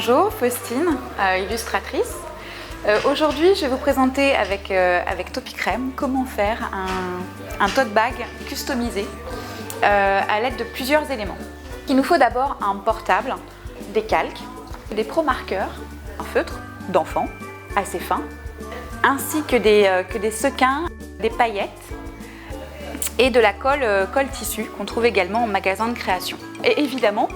Bonjour, Faustine, illustratrice. Aujourd'hui, je vais vous présenter avec Topicrème comment faire un tote bag customisé à l'aide de plusieurs éléments. Il nous faut d'abord un portable, des calques, des pro-marqueurs, un feutre d'enfant assez fin, ainsi que des sequins, des paillettes et de la colle tissu qu'on trouve également en magasin de création. Et évidemment,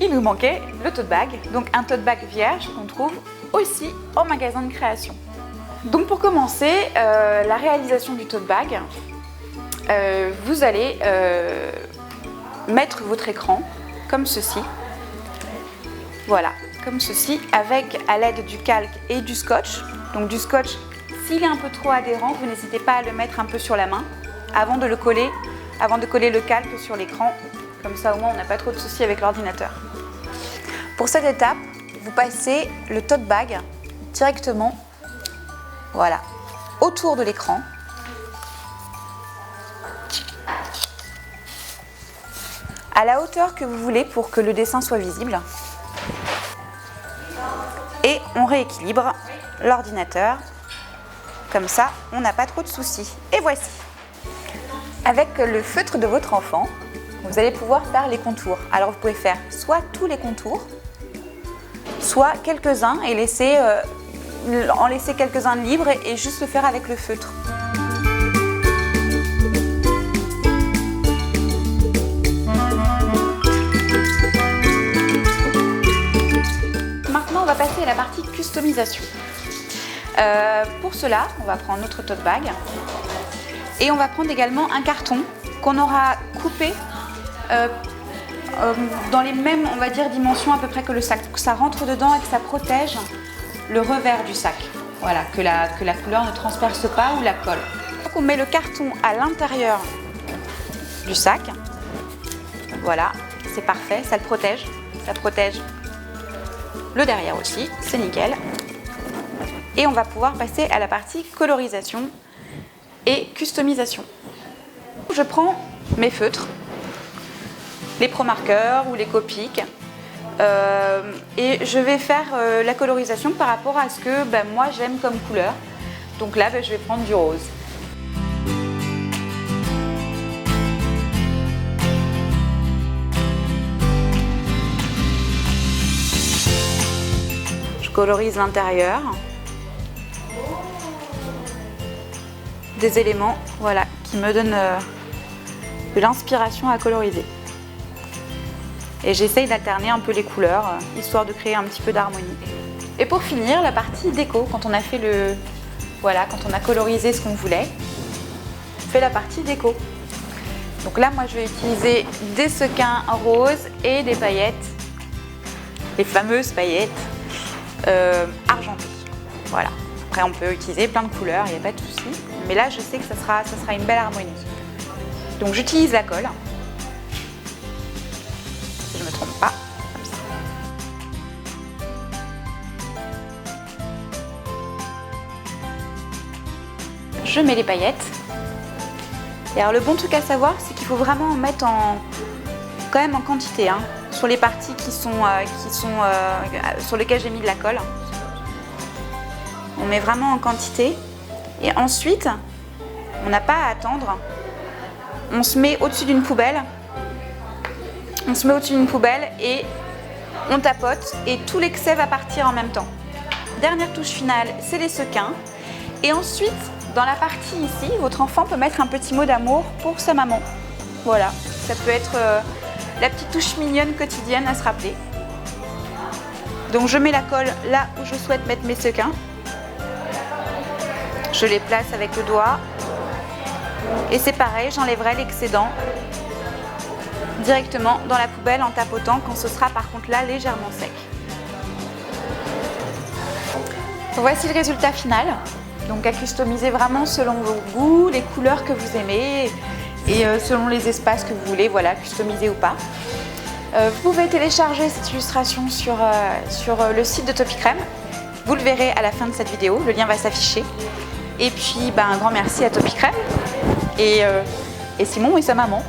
il nous manquait le tote bag, donc un tote bag vierge qu'on trouve aussi en magasin de création. Donc pour commencer, la réalisation du tote bag, vous allez mettre votre écran comme ceci. Voilà, comme ceci, avec à l'aide du calque et du scotch. Donc du scotch, s'il est un peu trop adhérent, vous n'hésitez pas à le mettre un peu sur la main avant de coller le calque sur l'écran. Comme ça, au moins, on n'a pas trop de soucis avec l'ordinateur. Pour cette étape, vous passez le tote bag directement, voilà, autour de l'écran. À la hauteur que vous voulez pour que le dessin soit visible. Et on rééquilibre l'ordinateur. Comme ça, on n'a pas trop de soucis. Et voici. Avec le feutre de votre enfant, vous allez pouvoir faire les contours. Alors vous pouvez faire soit tous les contours, soit quelques-uns et en laisser quelques-uns libres et juste le faire avec le feutre. Maintenant, on va passer à la partie customisation. Pour cela, on va prendre notre tote bag et on va prendre également un carton qu'on aura coupé dans les mêmes, on va dire, dimensions à peu près que le sac, que ça rentre dedans et que ça protège le revers du sac. Voilà, que la couleur ne transperce pas ou la colle. Donc on met le carton à l'intérieur du sac. Voilà, c'est parfait, ça le protège. Ça protège le derrière aussi, c'est nickel. Et on va pouvoir passer à la partie colorisation et customisation. Je prends mes feutres, les pro-marqueurs ou les Copic et je vais faire la colorisation par rapport à ce que moi j'aime comme couleur. Donc là, je vais prendre du rose. Je colorise l'intérieur. Des éléments, voilà, qui me donnent de l'inspiration à coloriser. Et j'essaye d'alterner un peu les couleurs, histoire de créer un petit peu d'harmonie. Et pour finir, la partie déco, quand on a fait quand on a colorisé ce qu'on voulait, on fait la partie déco. Donc là, moi, je vais utiliser des sequins roses et des paillettes, les fameuses paillettes argentées. Voilà. Après, on peut utiliser plein de couleurs, il n'y a pas de souci. Mais là, je sais que ça sera une belle harmonie. Donc, j'utilise la colle. Si je ne me trompe pas, comme ça. Je mets les paillettes. Et alors, le bon truc à savoir, c'est qu'il faut vraiment en mettre quand même en quantité, hein, sur les parties sur lesquelles j'ai mis de la colle. On met vraiment en quantité. Et ensuite, on n'a pas à attendre. On se met au-dessus d'une poubelle. On se met au-dessus d'une poubelle et on tapote et tout l'excès va partir en même temps. Dernière touche finale, c'est les sequins. Et ensuite, dans la partie ici, votre enfant peut mettre un petit mot d'amour pour sa maman. Voilà, ça peut être la petite touche mignonne quotidienne à se rappeler. Donc je mets la colle là où je souhaite mettre mes sequins. Je les place avec le doigt et c'est pareil, j'enlèverai l'excédent directement dans la poubelle en tapotant quand ce sera par contre là légèrement sec. Voici le résultat final. Donc à customiser vraiment selon vos goûts, les couleurs que vous aimez et selon les espaces que vous voulez, voilà, customiser ou pas. Vous pouvez télécharger cette illustration sur le site de Topicrème. Vous le verrez à la fin de cette vidéo, le lien va s'afficher. Et puis un grand merci à Topicrème et Simon et sa maman.